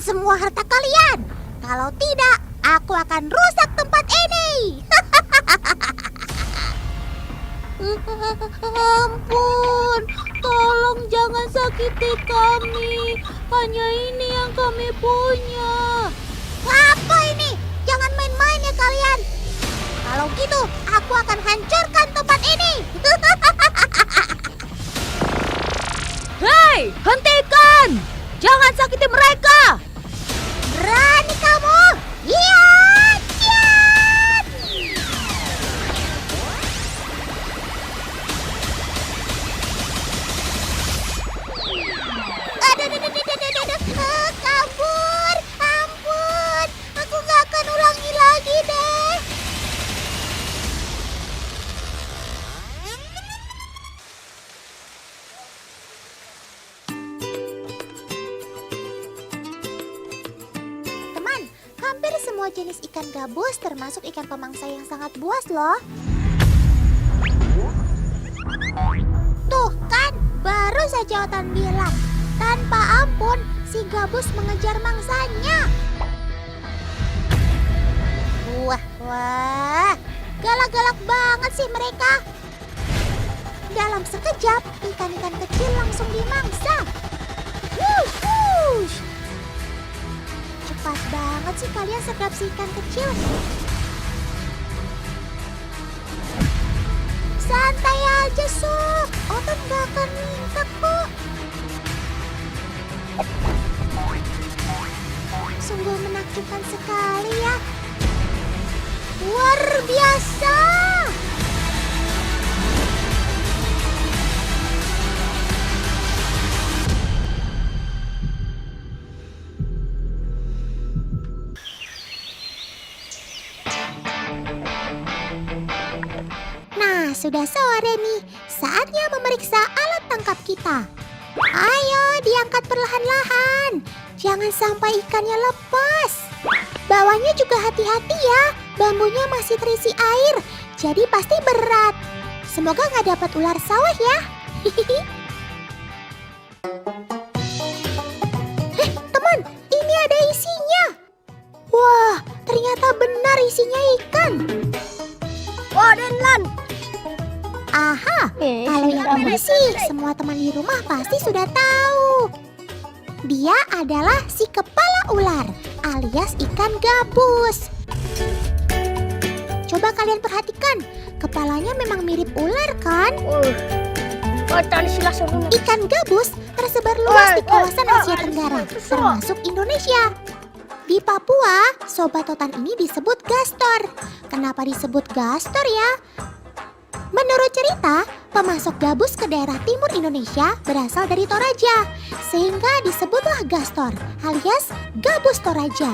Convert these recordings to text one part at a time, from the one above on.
semua harta kalian. Kalau tidak, aku akan rusak tempat ini. Ampun, tolong jangan sakiti kami. Hanya ini yang kami punya. Apa ini? Jangan main-main ya kalian. Kalau gitu, aku akan hancurkan tempat ini. Hei, hentikan! Jangan sakiti mereka! Berani kamu? Iya! Kabur! Ampun! Aku gak akan ulangi lagi deh. Teman, hampir semua jenis ikan gabus termasuk ikan pemangsa yang sangat buas loh. Tuh kan, baru saja Otan bilang, tanpa ampun si gabus mengejar mangsanya. Wah, galak-galak banget sih mereka. Dalam sekejap, ikan-ikan kecil langsung dimangsa. Wush. Cepat banget sih kalian sergap si ikan kecil. Santai aja, Sok. Otan gak akan minta kok. Sungguh menakjubkan sekali ya. Luar biasa. Nah, sudah sore nih. Saatnya memeriksa alat tangkap kita. Ayo, diangkat perlahan-lahan. Jangan sampai ikannya lepas. Bawahnya juga hati-hati ya. Bambunya masih terisi air, jadi pasti berat. Semoga nggak dapat ular sawah ya. Teman, ini ada isinya. Wah, ternyata benar isinya ikan. Wadenlan! Aha, kalau yang ini sih semua teman di rumah pasti sudah tahu. Dia adalah si kepala ular alias ikan gabus. Coba kalian perhatikan, kepalanya memang mirip ular kan? Ikan gabus tersebar luas di kawasan Asia Tenggara, termasuk Indonesia. Di Papua, sobat Otan ini disebut gastor. Kenapa disebut gastor ya? Menurut cerita, pemasok gabus ke daerah timur Indonesia berasal dari Toraja, sehingga disebutlah gastor, alias gabus Toraja.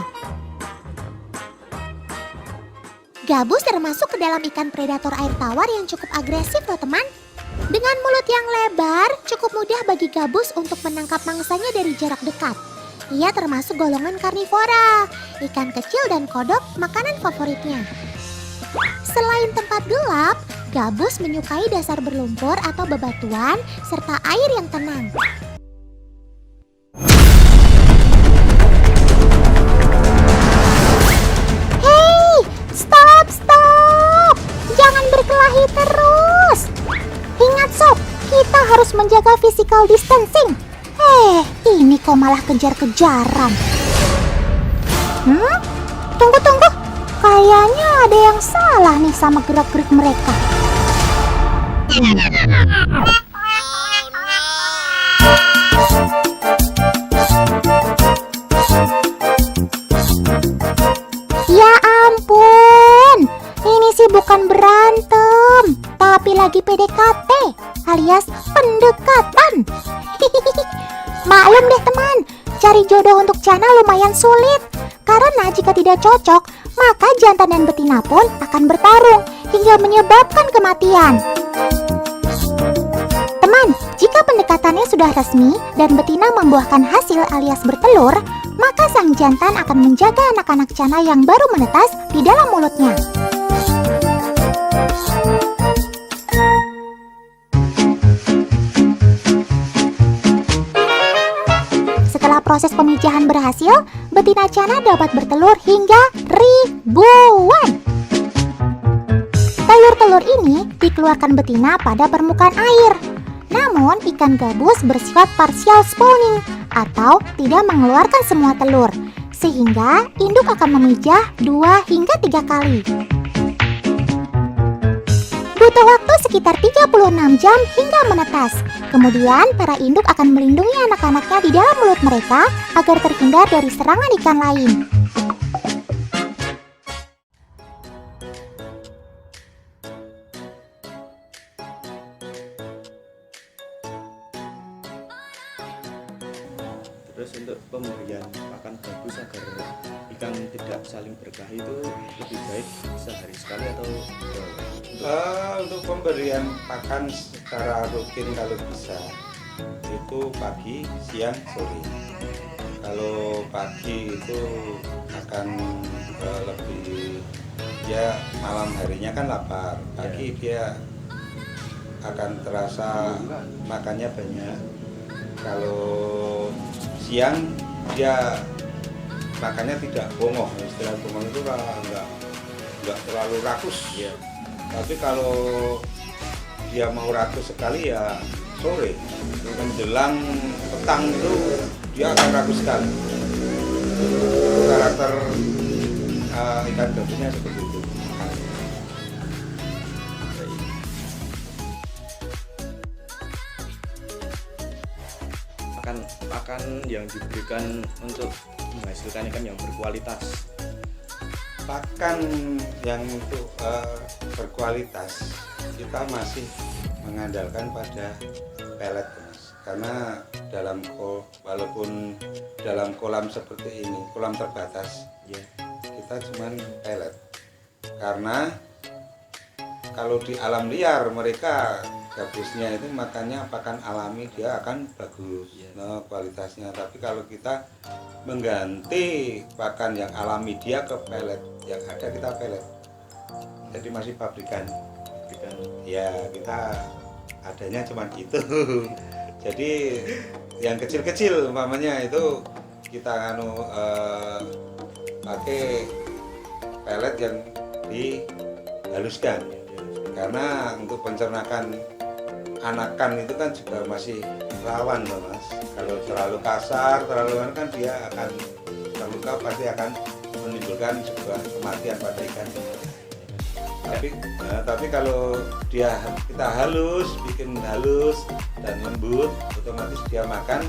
Gabus termasuk ke dalam ikan predator air tawar yang cukup agresif loh teman. Dengan mulut yang lebar, cukup mudah bagi gabus untuk menangkap mangsanya dari jarak dekat. Ia termasuk golongan karnivora, ikan kecil dan kodok makanan favoritnya. Selain tempat gelap, gabus menyukai dasar berlumpur atau bebatuan serta air yang tenang. Hei, stop! Jangan berkelahi terus. Ingat Sob, kita harus menjaga physical distancing. Ini kok malah kejar-kejaran. Tunggu. Kayaknya ada yang salah nih sama gerak-gerik mereka. Ya ampun, ini sih bukan berantem, tapi lagi PDKT alias pendekatan. Maklum deh teman, cari jodoh untuk Chana lumayan sulit. Karena jika tidak cocok, maka jantan dan betina pun akan bertarung hingga menyebabkan kematian. Teman, jika pendekatannya sudah resmi dan betina membuahkan hasil alias bertelur, maka sang jantan akan menjaga anak-anak Chana yang baru menetas di dalam mulutnya. Setelah proses pemijahan berhasil, betina cana dapat bertelur hingga ribuan. Telur-telur ini dikeluarkan betina pada permukaan air. Namun, ikan gabus bersifat partial spawning atau tidak mengeluarkan semua telur, sehingga induk akan memijah 2 hingga 3 kali. Butuh waktu sekitar 36 jam hingga menetas. Kemudian, para induk akan melindungi anak-anaknya di dalam mulut mereka agar terhindar dari serangan ikan lain. Terus untuk pemberian pakan gabus agar ikan tidak saling berkelahi itu lebih baik sehari sekali atau untuk pemberian pakan secara rutin kalau bisa itu pagi, siang, sore. Kalau pagi itu akan lebih ya malam harinya kan lapar. Pagi dia akan terasa makannya banyak. Kalau siang dia makannya tidak bongong, istilah bongong itu nggak terlalu rakus. Tapi kalau dia mau rakus sekali ya sore menjelang petang itu dia akan rakus sekali. Karakter ikan gabusnya seperti itu. pakan yang diberikan untuk menghasilkan ikan yang berkualitas? Pakan yang untuk berkualitas kita masih mengandalkan pada pelet, Mas. Karena walaupun dalam kolam seperti ini, kolam terbatas, kita cuman pelet. Karena kalau di alam liar mereka gabusnya itu makannya pakan alami, dia akan bagus kualitasnya. Tapi kalau kita mengganti pakan yang alami dia ke pelet, yang ada kita pelet, jadi masih pabrikan. Ya kita adanya cuma itu. Jadi yang kecil-kecil umpamanya itu kita pakai pelet yang dihaluskan. Karena untuk pencernaan anakan itu kan juga masih rawan loh, Mas. Kalau terlalu kasar, terlalu kan dia akan terluka, pasti akan menimbulkan sebuah kematian pada ikan. Tapi kalau kita halus, bikin halus dan lembut, otomatis dia makan,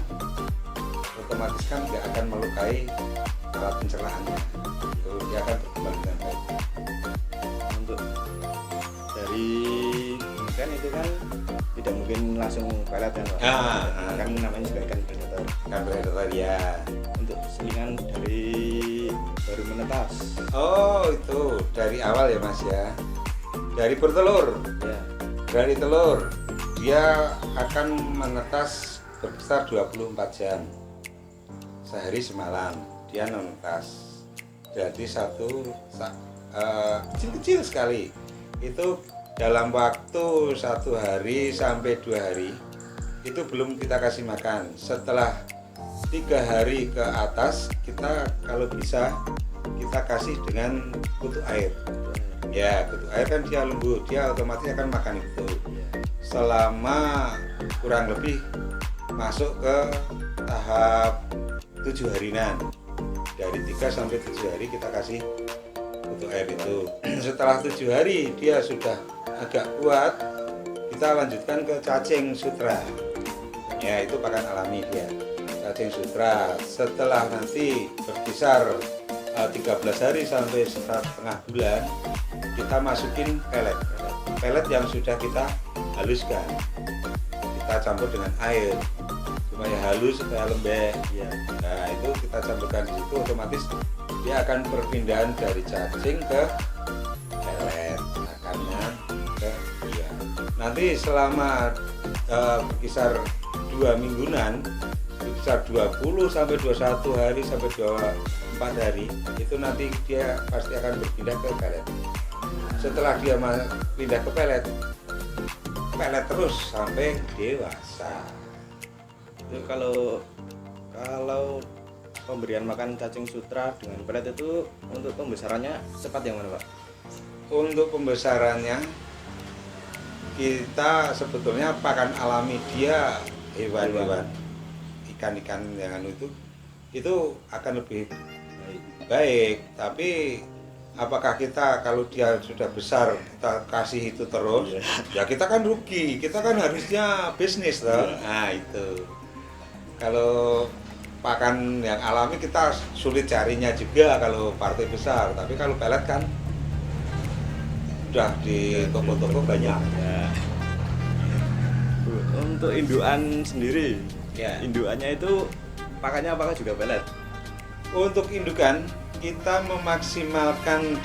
otomatis kan dia akan melukai alat pencernaannya. Dia akan berkembang dengan baik. Untuk dari ikan itu kan tidak mungkin langsung pelet kan, Pak? Kan namanya juga ikan predator. Ikan predator ya. Untuk selingan dari baru menetas. Oh itu dari awal ya, Mas ya. Dari bertelur. Ya. Dari telur dia akan menetas berkisar 24 jam. Sehari semalam dia menetas. Jadi kecil-kecil sekali. Itu dalam waktu 1 hari sampai 2 hari itu belum kita kasih makan. Setelah 3 hari ke atas kita kalau bisa kita kasih dengan kutu air. Ya, kutu air kan dia lembut, dia otomatis akan makan itu. Selama kurang lebih masuk ke tahap 7 harian. Dari 3 sampai 7 hari kita kasih kutu air itu. Setelah 7 hari dia sudah agak kuat, kita lanjutkan ke cacing sutra. Ya, itu pakan alami dia. Cacing sutra. Setelah nanti berkisar 13 hari sampai 1,5 bulan, kita masukin pelet. Pelet yang sudah kita haluskan. Kita campur dengan air supaya halus, supaya lembek. Nah, itu kita campurkan di situ, otomatis dia akan perpindahan dari cacing ke pelet, makannya ke dia. Nanti selama berkisar 2 mingguan, berkisar 20 sampai 21 hari sampai 24 hari, itu nanti dia pasti akan berpindah ke pelet. Setelah dia pindah ke pelet terus sampai dewasa. Itu kalau pemberian makan cacing sutra dengan pelet itu untuk pembesarannya cepat yang mana Pak? Untuk pembesarannya kita sebetulnya pakan alami dia hewan-hewan ikan-ikan yang itu akan lebih baik. Tapi apakah kita kalau dia sudah besar kita kasih itu terus? Ya kita kan rugi, kita kan harusnya bisnis toh. Nah itu kalau pakan yang alami kita sulit carinya juga kalau partai besar, tapi kalau pelet kan udah di toko-toko banyak. Ya. Untuk indukan sendiri, Ya. indukannya itu pakannya apakah juga pelet? Untuk indukan kita memaksimalkan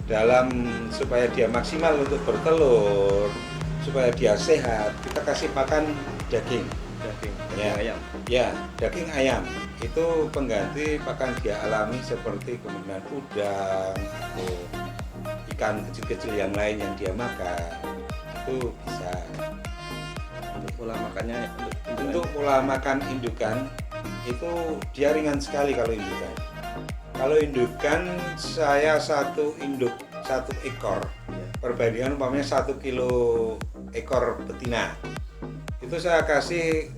dalam supaya dia maksimal untuk bertelur, supaya dia sehat, kita kasih makan daging. Daging Ya. ayam. Ya, daging ayam itu pengganti pakan dia alami seperti kemudian udang atau ikan kecil-kecil yang lain yang dia makan itu bisa. Untuk pola makannya Untuk pola makan indukan itu dia ringan sekali kalau indukan. Kalau indukan saya satu ekor perbandingan umpamanya 1 kilo ekor betina itu saya kasih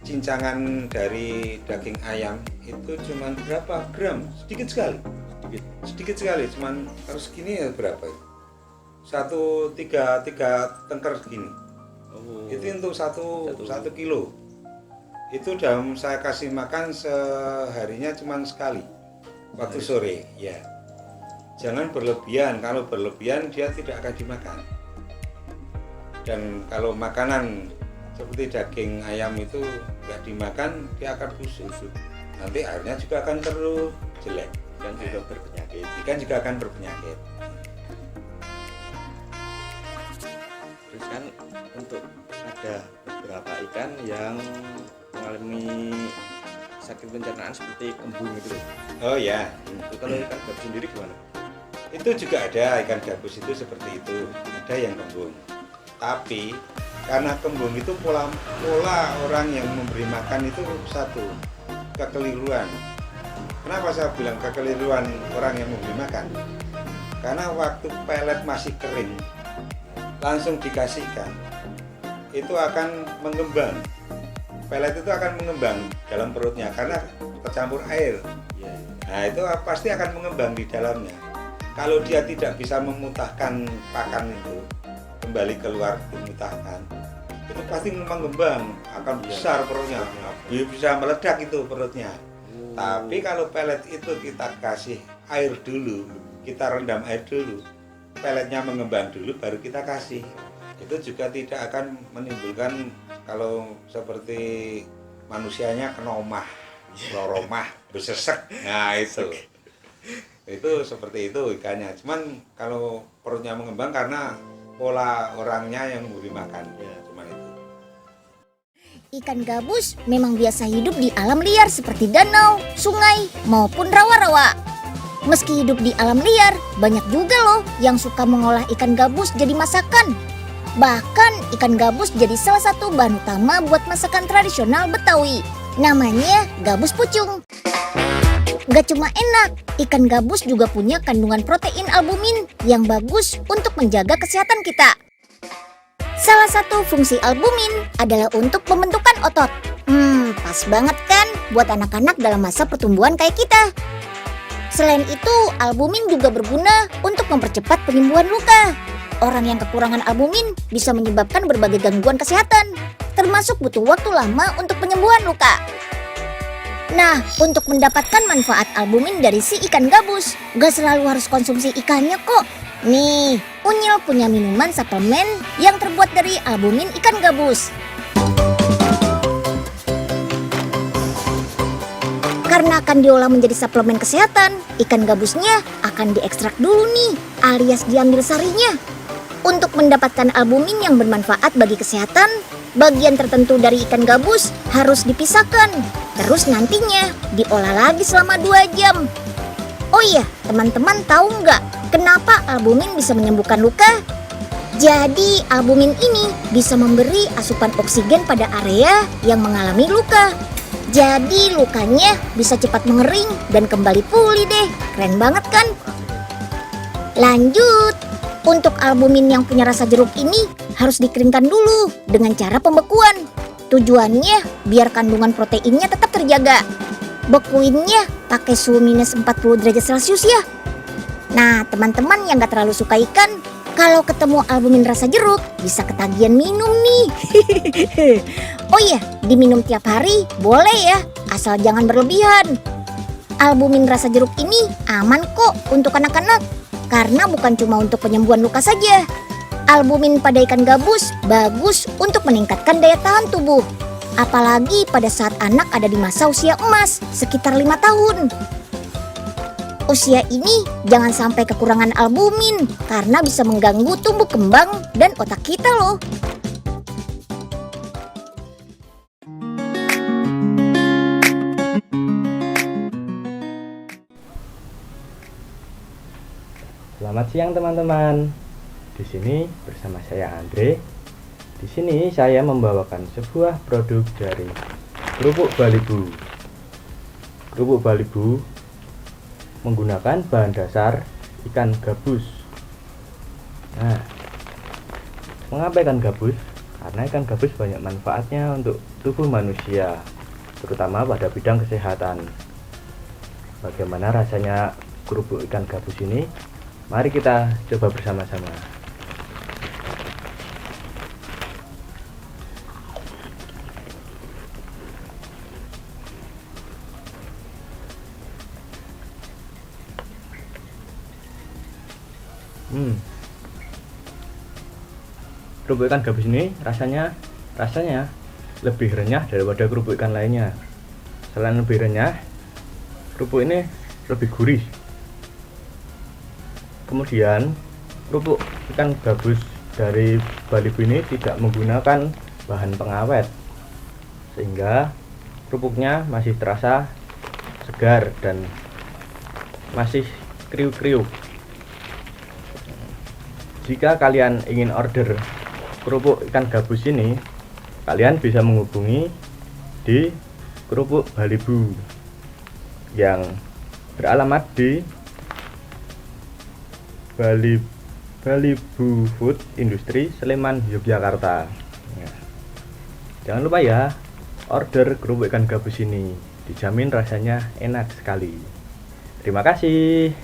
cincangan dari daging ayam itu cuman berapa gram, sedikit sekali cuman harus segini ya berapa itu tiga tengker segini. Itu untuk satu kilo itu dalam saya kasih makan seharinya cuman sekali waktu sore ya. Jangan berlebihan, kalau berlebihan dia tidak akan dimakan. Dan kalau makanan seperti daging ayam itu nggak dimakan dia akan busuk, nanti airnya juga akan terus jelek dan juga berpenyakit. Ikan juga akan berpenyakit. Terus kan untuk ada beberapa ikan yang mengalami sakit pencernaan seperti kembung gitu. Oh ya, Itu kalau ikan gabus sendiri gimana? itu juga ada ikan gabus itu seperti itu, ada yang kembung. Tapi karena kembung itu pola orang yang memberi makan itu satu kekeliruan. Kenapa saya bilang kekeliruan orang yang memberi makan? Karena waktu pelet masih kering langsung dikasihkan itu akan mengembang. Pelet itu akan mengembang dalam perutnya karena tercampur air. Nah itu pasti akan mengembang di dalamnya. Kalau dia tidak bisa memutahkan pakan itu kembali keluar dimutahkan, itu pasti mengembang, akan besar perutnya, bisa meledak itu perutnya. Tapi kalau pelet itu kita kasih air dulu, kita rendam air dulu, peletnya mengembang dulu baru kita kasih, itu juga tidak akan menimbulkan kalau seperti manusianya kenomah, loromah, besesek. Nah itu seperti itu ikannya. Cuman kalau perutnya mengembang karena pola orangnya yang memberi makan, ya cuman itu. Ikan gabus memang biasa hidup di alam liar seperti danau, sungai, maupun rawa-rawa. Meski hidup di alam liar, banyak juga loh yang suka mengolah ikan gabus jadi masakan. Bahkan ikan gabus jadi salah satu bahan utama buat masakan tradisional Betawi. Namanya gabus pucung. Gak cuma enak, ikan gabus juga punya kandungan protein albumin yang bagus untuk menjaga kesehatan kita. Salah satu fungsi albumin adalah untuk pembentukan otot. Pas banget kan buat anak-anak dalam masa pertumbuhan kayak kita. Selain itu, albumin juga berguna untuk mempercepat penyembuhan luka. Orang yang kekurangan albumin bisa menyebabkan berbagai gangguan kesehatan, termasuk butuh waktu lama untuk penyembuhan luka. Nah, untuk mendapatkan manfaat albumin dari si ikan gabus, gak selalu harus konsumsi ikannya kok. Nih, Unyil punya minuman suplemen yang terbuat dari albumin ikan gabus. Karena akan diolah menjadi suplemen kesehatan, ikan gabusnya akan diekstrak dulu nih, alias diambil sarinya. Untuk mendapatkan albumin yang bermanfaat bagi kesehatan, bagian tertentu dari ikan gabus harus dipisahkan. Terus nantinya diolah lagi selama 2 jam. Oh iya, teman-teman tahu nggak kenapa albumin bisa menyembuhkan luka? Jadi albumin ini bisa memberi asupan oksigen pada area yang mengalami luka. Jadi lukanya bisa cepat mengering dan kembali pulih deh. Keren banget kan? Lanjut, untuk albumin yang punya rasa jeruk ini harus dikeringkan dulu dengan cara pembekuan. Tujuannya biar kandungan proteinnya tetap terjaga. Bekuinnya pakai suhu minus 40 derajat Celcius ya. Nah, teman-teman yang gak terlalu suka ikan, kalau ketemu albumin rasa jeruk, bisa ketagihan minum nih. Oh iya, diminum tiap hari boleh ya, asal jangan berlebihan. Albumin rasa jeruk ini aman kok untuk anak-anak, karena bukan cuma untuk penyembuhan luka saja. Albumin pada ikan gabus bagus untuk meningkatkan daya tahan tubuh. Apalagi pada saat anak ada di masa usia emas, sekitar 5 tahun. Usia ini jangan sampai kekurangan albumin karena bisa mengganggu tumbuh kembang dan otak kita loh. Selamat siang teman-teman. Di sini bersama saya Andre. Di sini saya membawakan sebuah produk dari Kerupuk Balibu. Kerupuk Balibu menggunakan bahan dasar ikan gabus. Nah, mengapa ikan gabus? Karena ikan gabus banyak manfaatnya untuk tubuh manusia, terutama pada bidang kesehatan. Bagaimana rasanya kerupuk ikan gabus ini? Mari kita coba bersama-sama. Kerupuk ikan gabus ini rasanya lebih renyah daripada kerupuk ikan lainnya. Selain lebih renyah, kerupuk ini lebih gurih. Kemudian kerupuk ikan gabus dari Balibu ini tidak menggunakan bahan pengawet, sehingga kerupuknya masih terasa segar dan masih kriuk-kriuk. Jika kalian ingin order kerupuk ikan gabus ini, kalian bisa menghubungi di Kerupuk Balibu yang beralamat di Balibu Food Industri Sleman, Yogyakarta. Ya. Jangan lupa ya, order kerupuk ikan gabus ini, dijamin rasanya enak sekali. Terima kasih.